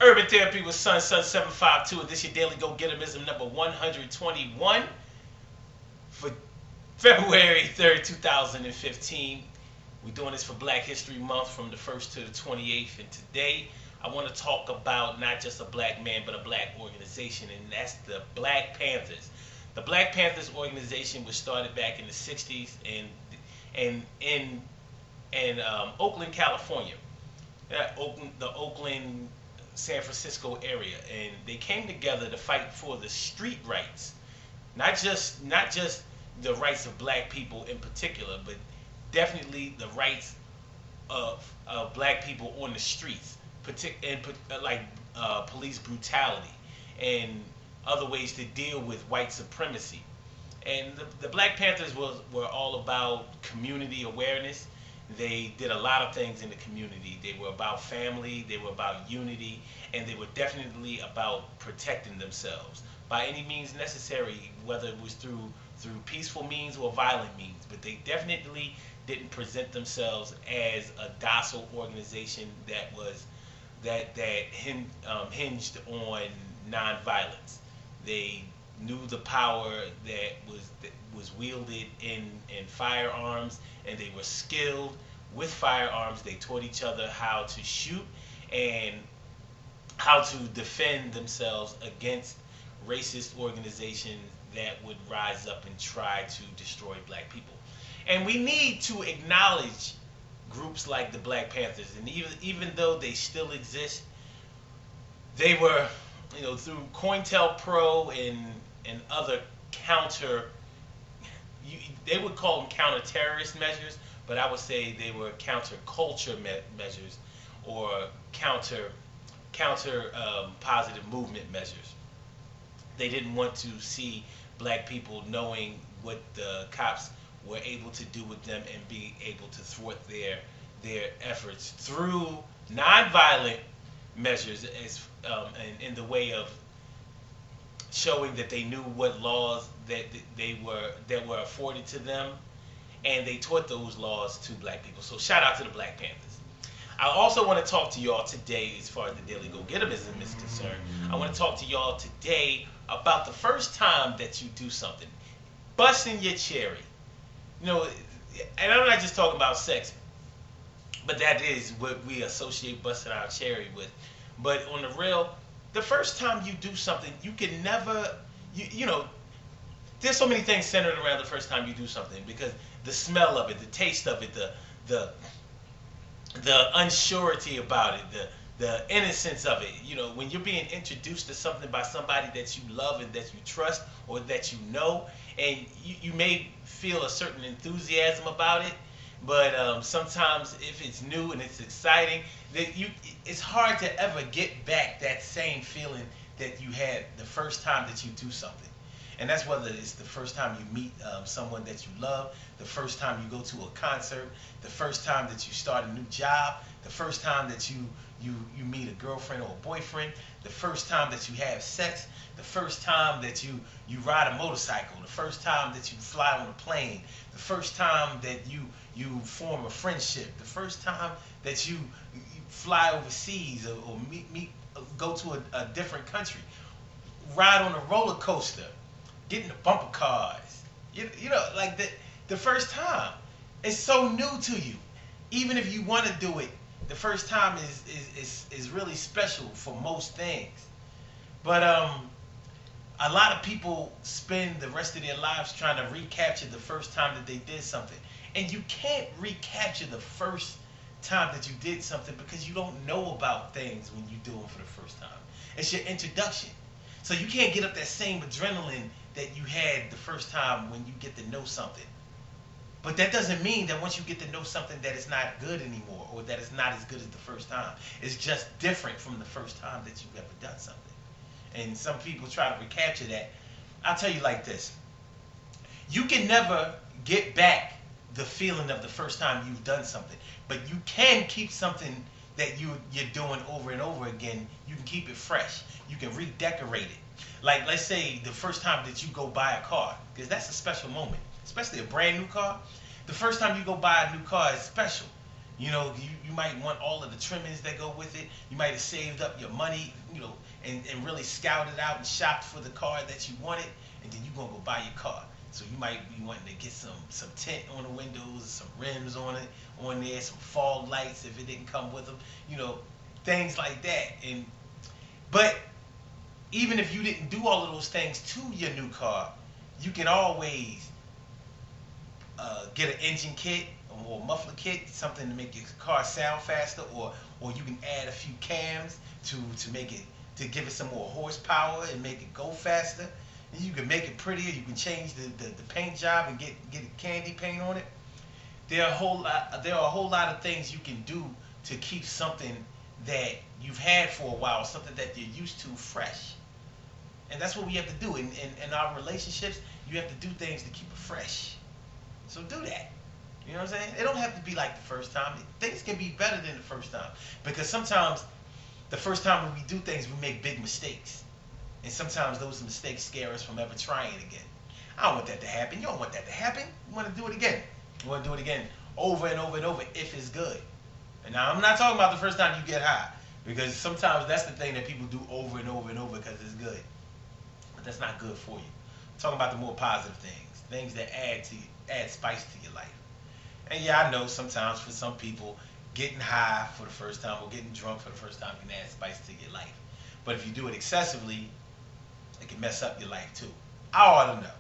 Urban Therapy with Sun 752. This your daily Gogetemism number 121 for February 3rd, 2015. We're doing this for Black History Month from the 1st to the 28th. And today I want to talk about not just a black man, but a black organization, and that's the Black Panthers. The Black Panthers organization was started back in the 60s in Oakland, California. The Oakland, San Francisco area, and they came together to fight for the street rights, not just the rights of black people in particular, but definitely the rights of black people on the streets, like police brutality and other ways to deal with white supremacy. And the Black Panthers were all about community awareness. They did a lot of things in the community. They were about family, they were about unity, and they were definitely about protecting themselves by any means necessary, whether it was through peaceful means or violent means. But they definitely didn't present themselves as a docile organization that hinged on nonviolence. They knew the power that was wielded in firearms, and they were skilled with firearms. They taught each other how to shoot and how to defend themselves against racist organizations that would rise up and try to destroy black people. And we need to acknowledge groups like the Black Panthers, and even though they still exist, they were, through COINTELPRO and other counter, they would call them counter-terrorist measures, but I would say they were counter-culture measures, or counter positive movement measures. They didn't want to see black people knowing what the cops were able to do with them and be able to thwart their efforts through nonviolent measures, as in the way of showing that they knew what laws that were afforded to them, and they taught those laws to black people. So shout out to the Black Panthers. I also want to talk to y'all today, as far as the daily Gogetemism is concerned. I want to talk to y'all today about the first time that you do something, busting your cherry. And I'm not just talking about sex, but that is what we associate busting our cherry with. But on the real, the first time you do something, you can never, there's so many things centered around the first time you do something, because the smell of it, the taste of it, the unsurety about it, the innocence of it. When you're being introduced to something by somebody that you love and that you trust, or that you know, and you may feel a certain enthusiasm about it, but sometimes if it's new and it's exciting, it's hard to ever get back that same feeling that you had the first time that you do something. And that's whether it's the first time you meet someone that you love, the first time you go to a concert, the first time that you start a new job, the first time that you meet a girlfriend or a boyfriend, the first time that you have sex, the first time that you ride a motorcycle, the first time that you fly on a plane, the first time that you form a friendship, the first time that you fly overseas, or go to a different country, ride on a roller coaster, get in the bumper cars. Like the first time, it's so new to you. Even if you want to do it, the first time is really special for most things. But a lot of people spend the rest of their lives trying to recapture the first time that they did something. And you can't recapture the first time that you did something, because you don't know about things when you do them for the first time. It's your introduction. So you can't get up that same adrenaline that you had the first time when you get to know something. But that doesn't mean that once you get to know something that it's not good anymore, or that it's not as good as the first time. It's just different from the first time that you've ever done something. And some people try to recapture that. I'll tell you like this. You can never get back the feeling of the first time you've done something, but you can keep something that you're doing over and over again. You can keep it fresh. You can redecorate it. Like, let's say the first time that you go buy a car, because that's a special moment, especially a brand new car. The first time you go buy a new car is special, You know, you might want all of the trimmings that go with it. You might have saved up your money, you know, and really scouted out and shopped for the car that you wanted, and then you're gonna go buy your car. So you might be wanting to get some tint on the windows, some rims on there, some fog lights if it didn't come with them, you know, things like that. And but even if you didn't do all of those things to your new car, you can always get an engine kit or a muffler kit, something to make your car sound faster, or you can add a few cams to make it, to give it some more horsepower and make it go faster. And you can make it prettier. You can change the paint job and get candy paint on it. There are a whole lot of things you can do to keep something that you've had for a while, something that you're used to, fresh. And that's what we have to do in our relationships. You have to do things to keep it fresh. So do that. You know what I'm saying? It don't have to be like the first time. Things can be better than the first time. Because sometimes the first time when we do things, we make big mistakes. And sometimes those mistakes scare us from ever trying it again. I don't want that to happen. You don't want that to happen. You want to do it again. You want to do it again over and over and over if it's good. And now I'm not talking about the first time you get high. Because sometimes that's the thing that people do over and over and over because it's good. But that's not good for you. I'm talking about the more positive things. Things that add spice to your life. And yeah, I know sometimes for some people, getting high for the first time or getting drunk for the first time can add spice to your life. But if you do it excessively, it can mess up your life too. I ought to know.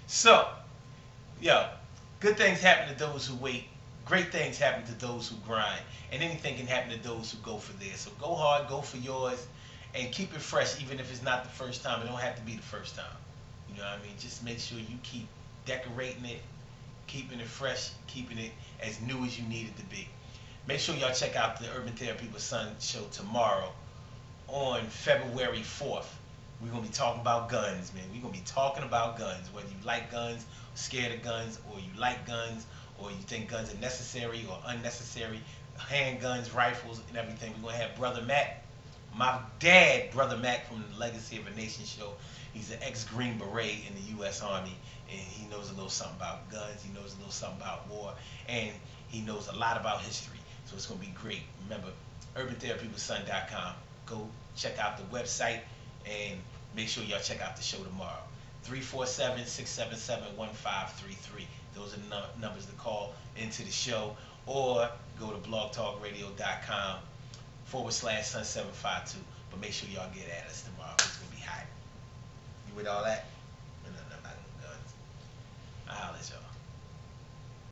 So, yo, good things happen to those who wait. Great things happen to those who grind. And anything can happen to those who go for theirs. So go hard, go for yours, and keep it fresh even if it's not the first time. It don't have to be the first time. You know what I mean? Just make sure you keep decorating it, keeping it fresh, keeping it as new as you need it to be. Make sure y'all check out the Urban Therapy with Son show tomorrow on February 4th. We're going to be talking about guns, man. We're going to be talking about guns. Whether you like guns, scared of guns, or you like guns, or you think guns are necessary or unnecessary, handguns, rifles, and everything. We're going to have Brother Mac, my dad, Brother Mac from the Legacy of a Nation show. He's an ex-Green Beret in the U.S. Army, and he knows a little something about guns. He knows a little something about war, and he knows a lot about history. So it's going to be great. Remember, urbantherapywithson.com. Go check out the website, and make sure y'all check out the show tomorrow. 347-677-1533. Those are the numbers to call into the show, or go to blogtalkradio.com/Sun752. But make sure y'all get at us tomorrow. It's going to be hot. You with all that? No, not guns. I'll holler at y'all.